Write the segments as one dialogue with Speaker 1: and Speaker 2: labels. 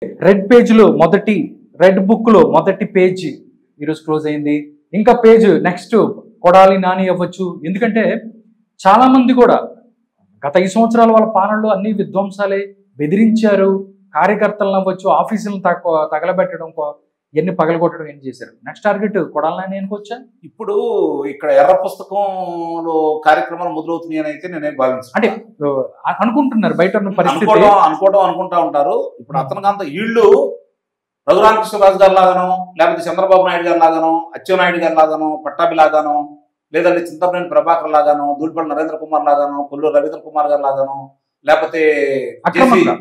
Speaker 1: Red పేజ్లో red బుక్లో మొదటి పేజ్ ఈరోజు క్లోజ్ అయింది. ఇంకా పేజ్ నెక్స్ట్ కొడాలి నాని అవ్వచ్చు. ఎందుకంటే చాలా మంది కూడా గత 5 సంవత్సరాల వాళ్ళ పాలనలో అన్ని విధ్వంసాలే, బెదిరించారు, కార్యకర్తలను అవ్వచ్చు, ఆఫీసులను తగలబెట్టడం, ఎన్ని పగలగొట్టడం ఏం చేశారు. నెక్స్ట్ టార్గెట్ కొడాలి నాని అనుకోవచ్చా?
Speaker 2: ఇప్పుడు ఇక్కడ ఎర్ర పుస్తకంలో కార్యక్రమాలు మొదలవుతున్నాయి అని అయితే నేనే భావించాను.
Speaker 1: అంటే అనుకుంటున్నారు బయట పరిస్థితి
Speaker 2: అనుకుంటా ఉంటారు. ఇప్పుడు అతనికంత వీళ్ళు రఘురామకృష్ణరాజు గారి లాగానో, లేకపోతే చంద్రబాబు నాయుడు గారి లాగానో, అచ్చెన్నాయుడు గారి లాగానో, పట్టాభి లాగానో, లేదంటే చింతమనేని ప్రభాకర్ లాగానో, దూడిపల్లి నరేంద్ర కుమార్ లాగానో, కొల్లూరు రవీంద్ర కుమార్ గారి లాగానో, లేకపోతే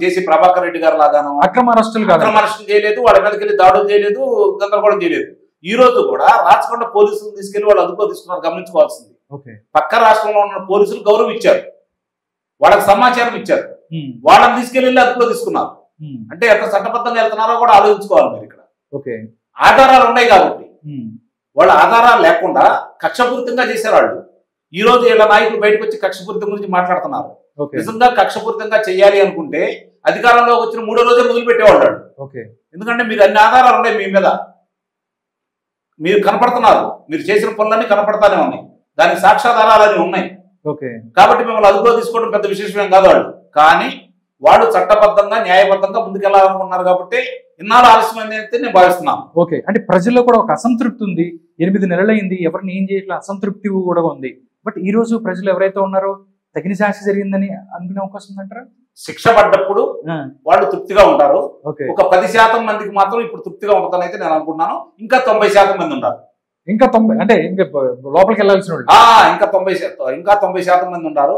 Speaker 2: జేసీ ప్రభాకర్ రెడ్డి గారు లాగానో
Speaker 1: అక్రమ అరెస్టులు
Speaker 2: చేయలేదు, వాళ్ళ మీదకి వెళ్ళి దాడులు చేయలేదు, గందరగోళం చేయలేదు. ఈ రోజు కూడా రాచకొండ పోలీసులు తీసుకెళ్లి వాళ్ళు అదుపులో తీసుకున్నారు. గమనించుకోవాల్సింది, పక్క రాష్ట్రంలో ఉన్న పోలీసులు గౌరవం ఇచ్చారు, వాళ్ళకి సమాచారం ఇచ్చారు, వాళ్ళని తీసుకెళ్లి అదుపులో తీసుకున్నారు. అంటే ఎంత చట్టబద్ధంగా వెళ్తున్నారో కూడా ఆలోచించుకోవాలి మీరు. ఇక్కడ ఆధారాలు ఉన్నాయి కాబట్టి వాళ్ళ ఆధారాలు లేకుండా కక్షపూరితంగా చేశారు వాళ్ళు. ఈ రోజు వీళ్ళ నాయకులు బయటకు వచ్చి కక్షపూరితం గురించి మాట్లాడుతున్నారు. నిజంగా కక్షపూరితంగా చేయాలి అనుకుంటే అధికారంలోకి వచ్చిన 3వ రోజే మొదలుపెట్టేవాళ్ళు. ఎందుకంటే మీరు అన్ని ఆధారాలు ఉన్నాయి మీ మీద, మీరు కనపడుతున్నారు, మీరు చేసిన పనులన్నీ కనపడతానే ఉన్నాయి, దానికి సాక్ష్యాధారాలన్నీ ఉన్నాయి. కాబట్టి మిమ్మల్ని అదుపులో తీసుకోవడం పెద్ద విశేషమేం కాదు వాళ్ళు. కానీ వాళ్ళు చట్టబద్ధంగా న్యాయబద్ధంగా ముందుకెళ్లాలనుకున్నారు కాబట్టి ఇన్నాళ్ళు ఆలస్యమైంది అయితే నేను భావిస్తున్నాను.
Speaker 1: ఓకే, అంటే ప్రజల్లో కూడా ఒక అసంతృప్తి ఉంది. 8 నెలలైంది, ఎవరిని ఏం చేయట్లేదు, అసంతృప్తి కూడా ఉంది. బట్ ఈ రోజు ప్రజలు ఎవరైతే ఉన్నారో తగిన శాస్తి జరిగిందని అనుకునే అవకాశం ఉందంటారా?
Speaker 2: శిక్ష పడ్డప్పుడు వాళ్ళు తృప్తిగా ఉంటారు. ఒక 10% మందికి మాత్రం ఇప్పుడు తృప్తిగా ఉంటుందనైతే నేను అనుకుంటున్నాను. ఇంకా 90% మంది ఉంటారు.
Speaker 1: ఇంకా 90 అంటే ఇంకా లోపలికి వెళ్ళాల్సిన వాళ్ళు
Speaker 2: ఇంకా 90% మంది ఉంటారు.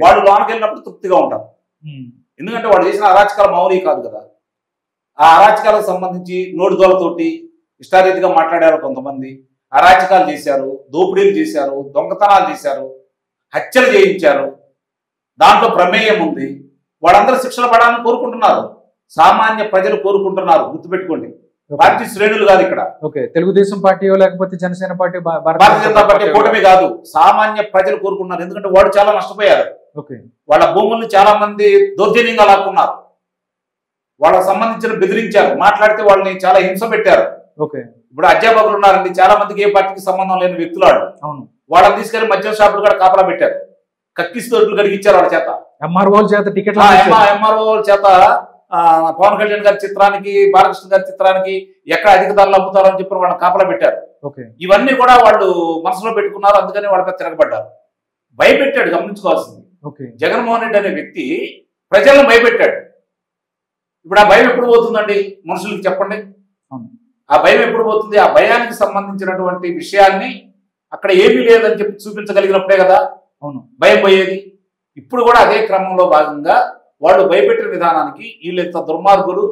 Speaker 2: వాళ్ళు లోనకి వెళ్ళినప్పుడు తృప్తిగా ఉంటారు. ఎందుకంటే వాళ్ళు చేసిన అరాచకాల మౌని కాదు కదా. ఆ అరాచకాలకు సంబంధించి నోటిదోలతోటి ఇష్టారీతిగా మాట్లాడారు కొంతమంది, అరాచకాలు చేశారు, దోపిడీలు చేశారు, దొంగతనాలు చేశారు, హత్యలు చేయించారు, దాంట్లో ప్రమేయం ఉంది. వాళ్ళందరూ శిక్షలు పడాలని కోరుకుంటున్నారు, సామాన్య ప్రజలు కోరుకుంటున్నారు. గుర్తుపెట్టుకోండి, పార్టీ శ్రేణులు కాదు ఇక్కడ.
Speaker 1: తెలుగుదేశం పార్టీ లేకపోతే జనసేన పార్టీ,
Speaker 2: భారతీయ జనతా పార్టీ కూటమి కాదు, సామాన్య ప్రజలు కోరుకుంటున్నారు. ఎందుకంటే వాళ్ళు చాలా నష్టపోయారు. వాళ్ళ భూముల్ని చాలా మంది దౌర్జన్యంగా లాక్కున్నారు, వాళ్ళకి సంబంధించిన బెదిరించారు, మాట్లాడితే వాళ్ళని చాలా హింస పెట్టారు. ఇప్పుడు అధ్యాపకులు ఉన్నారండి, చాలా మందికి ఏ పార్టీకి సంబంధం లేని వ్యక్తులు వాళ్ళని తీసుకెళ్లి మద్యం షాపులు కూడా కాపలా పెట్టారు, కక్కిస్తోట్లు కడిగిచ్చారు వాళ్ళ చేత. ఎంఆర్ఓ చేత పవన్ కళ్యాణ్ గారి చిత్రానికి, బాలకృష్ణ గారి చిత్రానికి ఎక్కడ అధిక ధరలు అమ్ముతారని చెప్పి వాళ్ళని కాపలా పెట్టారు. ఇవన్నీ కూడా వాళ్ళు మనసులో పెట్టుకున్నారు, అందుకని వాళ్ళ మీద తిరగబడ్డారు. భయపెట్టాడు. గమనించుకోవాల్సింది, జగన్మోహన్ రెడ్డి అనే వ్యక్తి ప్రజలను భయపెట్టాడు. ఇప్పుడు ఆ భయం ఎప్పుడు పోతుందండి మనుషులకి చెప్పండి? ఆ భయం ఎప్పుడు పోతుంది? ఆ భయానికి సంబంధించినటువంటి విషయాన్ని అక్కడ ఏమీ లేదని చెప్పి చూపించగలిగినప్పుడే కదా భయం పోయేది. ఇప్పుడు కూడా అదే క్రమంలో భాగంగా వాళ్ళు భయపెట్టిన విధానానికి వీళ్ళు ఎంత దుర్మార్గులు,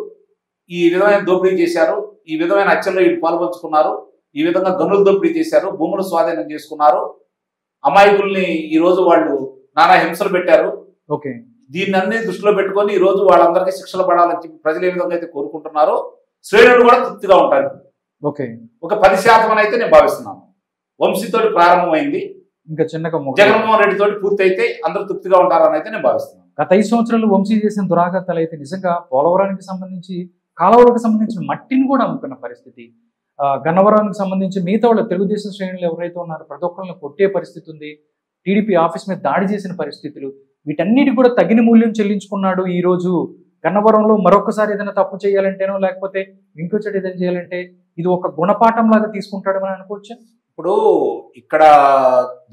Speaker 2: ఈ విధమైన దోపిడీ చేశారు, ఈ విధమైన హత్యల్లో వీళ్ళు పాల్పంచుకున్నారు, ఈ విధంగా గనులు దోపిడీ చేశారు, భూములు స్వాధీనం చేసుకున్నారు, అమాయకుల్ని ఈ రోజు వాళ్ళు నానా హింసలు పెట్టారు. దీన్ని అన్ని దృష్టిలో పెట్టుకొని ఈ రోజు వాళ్ళందరికీ శిక్షలు పడాలని చెప్పి ప్రజలు ఏ విధంగా అయితే కోరుకుంటున్నారో శ్రేణులు కూడా తృప్తిగా ఉంటారు. ఒక 10% అయితే నేను భావిస్తున్నాను. వంశీతో ప్రారంభమైంది, ఇంకా చిన్నగా జగన్మోహన్ రెడ్డి తోటి పూర్తి అయితే అందరూ తృప్తిగా ఉంటారని అయితే నేను భావిస్తున్నాను.
Speaker 1: గత 5 సంవత్సరాలు వంశీ చేసిన దురాఘాతాలు అయితే నిజంగా పోలవరానికి సంబంధించి, కాలువలకు సంబంధించిన మట్టిని కూడా అమ్ముకున్న పరిస్థితి, గన్నవరానికి సంబంధించి మిగతా వాళ్ళు తెలుగుదేశం శ్రేణులు ఎవరైతే ఉన్నారో ప్రతి ఒక్కరిని కొట్టే పరిస్థితి ఉంది, టీడీపీ ఆఫీస్ మీద దాడి చేసిన పరిస్థితులు, వీటన్నిటి కూడా తగిన మూల్యం చెల్లించుకున్నాడు. ఈ రోజు గన్నవరంలో మరొకసారి ఏదైనా తప్పు చేయాలంటేనో లేకపోతే ఇంకో చెడు ఏదైనా చేయాలంటే ఇది ఒక గుణపాఠం లాగా తీసుకుంటాడని అనుకోవచ్చు.
Speaker 2: ఇప్పుడు ఇక్కడ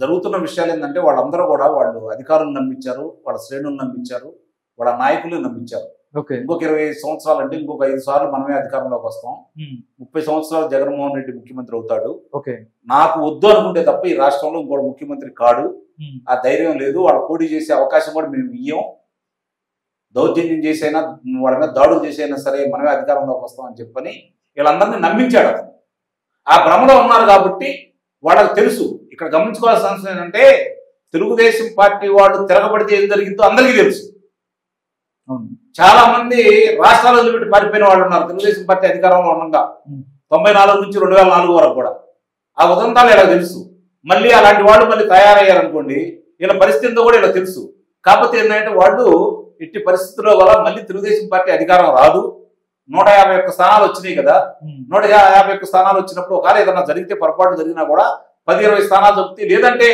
Speaker 2: జరుగుతున్న విషయాలు ఏంటంటే వాళ్ళందరూ కూడా వాళ్ళు అధికారులను నమ్మించారు, వాళ్ళ శ్రేణులను నమ్మించారు, వాళ్ళ నాయకులను నమ్మించారు. ఇంకొక 20 సంవత్సరాలు అంటే ఇంకొక 5 సార్లు మనమే అధికారంలోకి వస్తాం, 30 సంవత్సరాలు జగన్మోహన్ రెడ్డి ముఖ్యమంత్రి అవుతాడు, నాకు వద్దు అనుకుంటే తప్ప ఈ రాష్ట్రంలో ఇంకోటి ముఖ్యమంత్రి కాడు, ఆ ధైర్యం లేదు, వాళ్ళ పోటీ చేసే అవకాశం కూడా మేము ఇయ్యం, దౌర్జన్యం చేసైనా వాళ్ళ మీద దాడులు చేసైనా సరే మనమే అధికారంలోకి వస్తామని చెప్పని వీళ్ళందరినీ నమ్మించాడు. ఆ భ్రమలో ఉన్నారు కాబట్టి వాళ్ళకి తెలుసు. ఇక్కడ గమనించుకోవాల్సిన అంశం ఏంటంటే తెలుగుదేశం పార్టీ వాళ్ళు తిరగబడితే ఏం జరిగిందో అందరికీ తెలుసు. చాలా మంది రాష్ట్రాలు వదిలిపెట్టి పారిపోయిన వాళ్ళు ఉన్నారు తెలుగుదేశం పార్టీ అధికారంలో ఉండగా, 94 నుంచి 2004 వరకు కూడా. ఆ ఉదంతాలు ఇలా తెలుసు. మళ్ళీ అలాంటి వాళ్ళు మళ్ళీ తయారయ్యారనుకోండి, వీళ్ళ పరిస్థితితో కూడా ఇలా తెలుసు. కాకపోతే ఏంటంటే వాళ్ళు ఎట్టి పరిస్థితుల్లో వల్ల మళ్ళీ తెలుగుదేశం పార్టీ అధికారం రాదు, 151 స్థానాలు వచ్చినాయి కదా. 151 స్థానాలు వచ్చినప్పుడు ఒకవేళ ఏదన్నా జరిగితే పొరపాటు జరిగినా కూడా 10-20 స్థానాలు దొరుకుతాయి, లేదంటే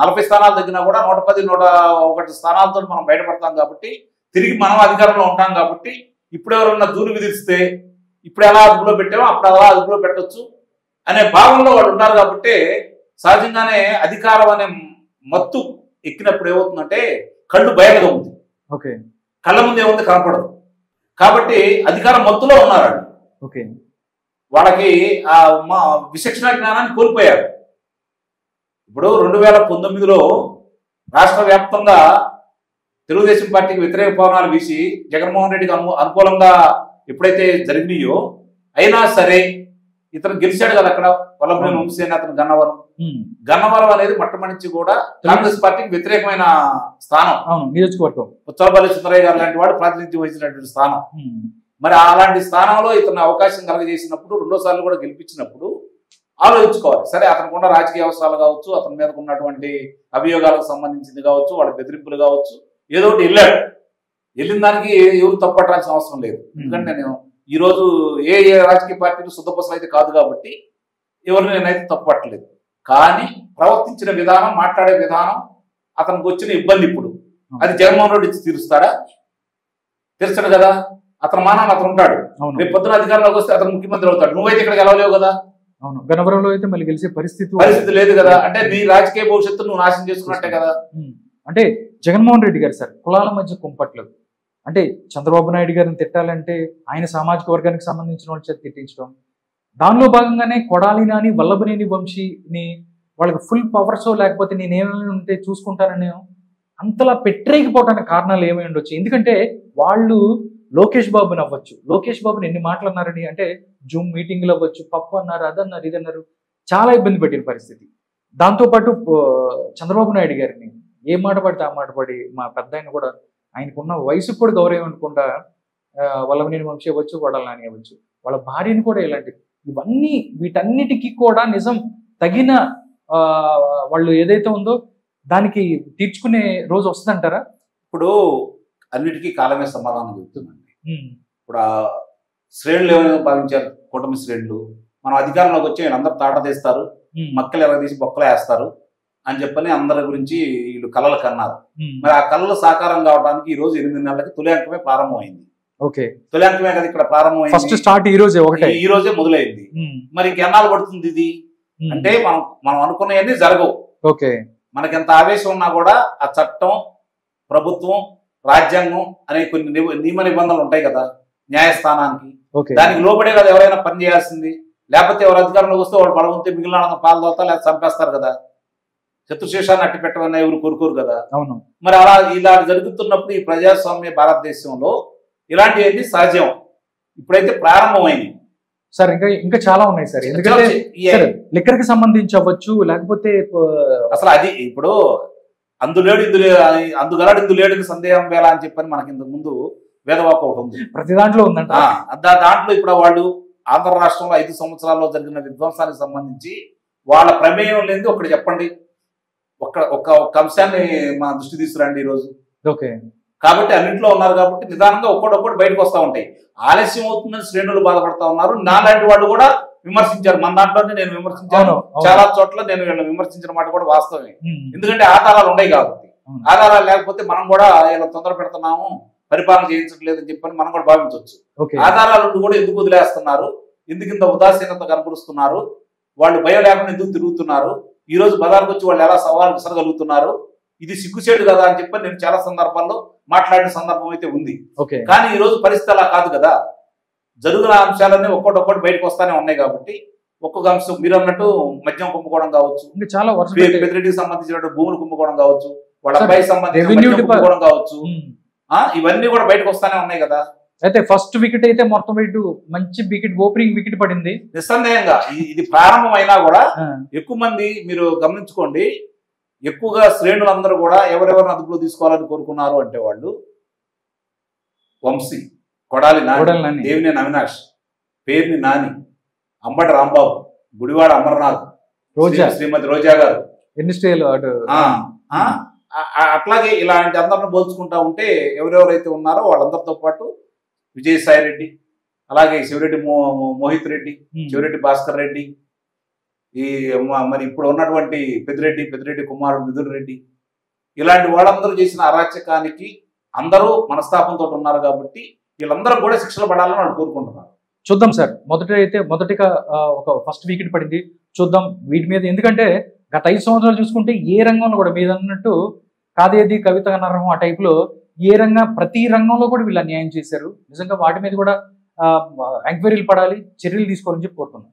Speaker 2: 40 స్థానాలు తగ్గినా కూడా 110-101 స్థానాలతో మనం బయటపడతాం కాబట్టి, తిరిగి మనం అధికారంలో ఉంటాం కాబట్టి, ఇప్పుడు ఎవరన్నా దూరు విధిస్తే ఇప్పుడు ఎలా అదుపులో పెట్టామో అప్పుడు అలా అదుపులో పెట్టొచ్చు అనే భావంలో వాళ్ళు ఉన్నారు. కాబట్టి సహజంగానే అధికారం అనే మత్తు ఎక్కినప్పుడు ఏమవుతుందంటే కళ్ళు బయలుగా ఉంది, కళ్ళ ముందు ఏముంది కనపడదు. కాబట్టి అధికారం మత్తులో ఉన్నారు. వాళ్ళకి ఆ విచక్షణ జ్ఞానాన్ని కోల్పోయారు. ఇప్పుడు 2019లో రాష్ట్ర వ్యాప్తంగా తెలుగుదేశం పార్టీకి వ్యతిరేక పవనాలు వీసి జగన్మోహన్ రెడ్డికి అనుకూలంగా ఎప్పుడైతే జరిగినాయో, అయినా సరే ఇతను గెలిచాడు కదా అక్కడ వల్లభనేని వంశీ అని అతను గన్నవరం అనేది మొట్టమొదటి కూడా కాంగ్రెస్ పార్టీకి వ్యతిరేకమైన స్థానం,
Speaker 1: నియోజకవర్గం.
Speaker 2: పుచ్చలపల్లి సుందరయ్య గారు లాంటి వాడు ప్రాతినిధ్యం వహించినటువంటి స్థానం. మరి అలాంటి స్థానంలో ఇతను అవకాశం కలగజేసినప్పుడు, రెండోసార్లు కూడా గెలిపించినప్పుడు ఆలోచించుకోవాలి. సరే, అతనికి రాజకీయ అవసరాలు కావచ్చు, అతని మీద ఉన్నటువంటి అభియోగాలకు సంబంధించింది కావచ్చు, వాళ్ళ బెదిరింపులు కావచ్చు, ఏదో ఒకటి వెళ్ళిన దానికి ఎవరు తప్పట్టాల్సిన అవసరం లేదు. ఎందుకంటే నేను ఈరోజు ఏ రాజకీయ పార్టీలు శుద్ధపసలు అయితే కాదు కాబట్టి ఎవరిని నేనైతే తప్పట్లేదు. కానీ ప్రవర్తించిన విధానం, మాట్లాడే విధానం, అతనికి వచ్చిన ఇబ్బంది ఇప్పుడు అది జగన్మోహన్ రెడ్డి ఇచ్చి తీరుస్తాడా? తీర్చడు కదా. అతను మానాన్ని అతను ఉంటాడు. రేపు పొద్దున అధికారంలోకి వస్తే అతను ముఖ్యమంత్రి అవుతాడు. నువ్వైతే ఇక్కడ గెలవలేవు కదా.
Speaker 1: గన్నవరంలో అయితే మళ్ళీ గెలిచే పరిస్థితి
Speaker 2: లేదు కదా. అంటే నీ రాజకీయ భవిష్యత్తు నువ్వు నాశనం చేసుకున్నట్టే కదా.
Speaker 1: అంటే జగన్మోహన్ రెడ్డి గారు సార్ కులాల మధ్య కుంపట్లు, అంటే చంద్రబాబు నాయుడు గారిని తిట్టాలంటే ఆయన సామాజిక వర్గానికి సంబంధించిన వాళ్ళ చేత తిట్టించడం, దానిలో భాగంగానే కొడాలి నాని వల్లభనేని వంశీని వాళ్ళకి ఫుల్ పవర్స్ లేకపోతే నేనేమైనా ఉంటే చూసుకుంటానని అంతలా పెట్టరేకపోవడానికి కారణాలు ఏమై ఉండొచ్చు. ఎందుకంటే వాళ్ళు లోకేష్ బాబుని అవ్వచ్చు, లోకేష్ బాబుని ఎన్ని మాటలు అన్నారని, అంటే జూమ్ మీటింగ్లు అవ్వచ్చు, పప్పు అన్నారు, అదన్నారు, ఇదన్నారు, చాలా ఇబ్బంది పెట్టిన పరిస్థితి. దాంతోపాటు చంద్రబాబు నాయుడు గారిని ఏ మాట పడితే ఆ మాట పడి, మా పెద్ద ఆయన కూడా ఆయనకున్న వయసుకు కూడా గౌరవం అనుకుంటా వల్లభనేని వంశీ అవ్వచ్చు, కొడాలి నాని అవ్వచ్చు, వాళ్ళ భార్యను కూడా ఇలాంటివి, ఇవన్నీ వీటన్నిటికీ కూడా నిజం తగిన వాళ్ళు ఏదైతే ఉందో దానికి తీర్చుకునే రోజు వస్తుందంటారా?
Speaker 2: ఇప్పుడు అన్నిటికీ కాలమే సమాధానం చెబుతుందండి. ఇప్పుడు ఆ శ్రేణులు ఏమైనా భావించారు, కూటమి శ్రేణులు మనం అధికారంలోకి వచ్చి అందరూ తాట తీస్తారు, మక్కలు ఎరగదీసి బొక్కలు వేస్తారు అని చెప్పని అందరి గురించి వీళ్ళు కళలు కన్నారు. మరి ఆ కళలు సాకారం కావడానికి ఈ రోజు 8 నెలలకి తొలి అంకమే ప్రారంభమైంది. తొలి అంకమే కదా ఇక్కడ ప్రారంభమైంది. ఈ రోజే మొదలైంది. మరి ఇంకెన్నాళ్ళు పడుతుంది ఇది అంటే మనం అనుకున్నవన్నీ జరగవు. మనకి ఎంత ఆవేశం ఉన్నా కూడా ఆ చట్టం, ప్రభుత్వం, రాజ్యాంగం అనే కొన్ని నియమ నిబంధనలు ఉంటాయి కదా న్యాయస్థానానికి, దానికి లోబడే కదా ఎవరైనా పని చేయాల్సింది. లేకపోతే ఎవరు అధికారంలోకి వస్తే వాళ్ళు బలవంతే మిగిలిన పాలు తోతా లేదా చంపేస్తారు కదా. శత్రుశేషాన్ని అట్టి పెట్టమని ఎవరు కోరుకోరు కదా. మరి ఇలా జరుగుతున్నప్పుడు ఈ ప్రజాస్వామ్య భారతదేశంలో ఇలాంటివన్నీ సహజం. ఇప్పుడైతే ప్రారంభమైంది
Speaker 1: సార్. ఇంకా చాలా ఉన్నాయి సార్. ఎందుకంటే లిక్కర్ కి సంబంధించి అవ్వచ్చు, లేకపోతే
Speaker 2: అసలు అది ఇప్పుడు అందులేడు అందుగలడు ఇందులేడు సందేహం వేళ అని చెప్పని మనకి ఇంతకు ముందు వేదవాకు ఒకటి ఉంది,
Speaker 1: ప్రతి దాంట్లో ఉందంట.
Speaker 2: దాంట్లో ఇప్పుడు వాళ్ళు ఆంధ్ర రాష్ట్రంలో 5 సంవత్సరాల్లో జరిగిన విధ్వంసానికి సంబంధించి వాళ్ళ ప్రమేయం లేని ఒకటి చెప్పండి, ఒక అంశాన్ని మా దృష్టి తీసుకురండి ఈరోజు. కాబట్టి అన్నింటిలో ఉన్నారు కాబట్టి నిదానంగా ఒక్కొక్కటి బయటకు వస్తూ ఉంటాయి. ఆలస్యం అవుతుందని శ్రేణులు బాధపడతా ఉన్నారు. నాలాంటి వాళ్ళు కూడా విమర్శించారు. మన దాంట్లోనే నేను విమర్శించాను, చాలా చోట్ల నేను వీళ్ళని విమర్శించిన మాట కూడా వాస్తవమే. ఎందుకంటే ఆధారాలు ఉన్నాయి కాబట్టి. ఆధారాలు లేకపోతే మనం కూడా ఇలా తొందర పెడుతున్నాము, పరిపాలన చేయించట్లేదు అని చెప్పని మనం కూడా భావించవచ్చు. ఆధారాలు కూడా ఎందుకు వదిలేస్తున్నారు, ఎందుకు ఇంత ఉదాసీనత కనపరుస్తున్నారు, వాళ్ళు భయం లేకుండా ఎందుకు తిరుగుతున్నారు, ఈ రోజు బజార్కి వచ్చి వాళ్ళు ఎలా సవాలు విసరగలుగుతున్నారు, ఇది సిగ్గుచేటు కదా అని చెప్పి నేను చాలా సందర్భాల్లో మాట్లాడిన సందర్భం అయితే ఉంది. కానీ ఈ రోజు పరిస్థితి అలా కాదు కదా. జరుగుతున్న అంశాలన్నీ ఒక్కొక్కటి బయటకు వస్తానే ఉన్నాయి కాబట్టి ఒక్కొక్క అంశం మీరు అన్నట్టు మద్యం కుంభకోణం కావచ్చు, పెద్దిరెడ్డికి సంబంధించిన భూములు కుంభకోణం కావచ్చు, వాళ్ళ అబ్బాయికి సంబంధించిన కుంభకోణం కావచ్చు, ఇవన్నీ కూడా బయటకు వస్తానే ఉన్నాయి కదా.
Speaker 1: అయితే ఫస్ట్ వికెట్ అయితే మొత్తం మంచి వికెట్, ఓపెనింగ్ వికెట్ పడింది.
Speaker 2: నిస్సందేహంగా ఇది ప్రారంభం అయినా కూడా ఎక్కువ మంది మీరు గమనించుకోండి, ఎక్కువగా శ్రేణులందరూ కూడా ఎవరెవరిని అదుపులో తీసుకోవాలని కోరుకున్నారు అంటే వాళ్ళు వంశీ, కొడాలి నాని, దేవినేని అవినాష్, పేర్ని నాని, అంబటి రాంబాబు, గుడివాడ అమర్నాథ్, శ్రీమతి రోజా గారు, అట్లాగే ఇలాంటి అందరిని పోల్చుకుంటా ఉంటే ఎవరెవరైతే ఉన్నారో వాళ్ళందరితో పాటు విజయసాయి రెడ్డి, అలాగే శివరెడ్డి మోహిత్ రెడ్డి, శివరెడ్డి భాస్కర్ రెడ్డి, ఈ మరి ఇప్పుడు ఉన్నటువంటి పెద్దిరెడ్డి కుమారుడు మిథున్ రెడ్డి, ఇలాంటి వాళ్ళందరూ చేసిన అరాచకానికి అందరూ మనస్తాపంతో ఉన్నారు కాబట్టి వీళ్ళందరూ కూడా శిక్షలు పడాలని వాళ్ళు కోరుకుంటున్నారు.
Speaker 1: చూద్దాం సార్. మొదటిగా ఒక ఫస్ట్ వికెట్ పడింది, చూద్దాం వీటి మీద. ఎందుకంటే గత 5 సంవత్సరాలు చూసుకుంటే ఏ రంగంలో కూడా మీద అన్నట్టు కాదేది కవిత నరహం ఆ టైప్లో ప్రతి రంగంలో కూడా వీళ్ళు అన్యాయం చేశారు. నిజంగా వాటి మీద కూడా ఎంక్వైరీలు పడాలి, చర్యలు తీసుకోవాలని చెప్పి కోరుతున్నాం.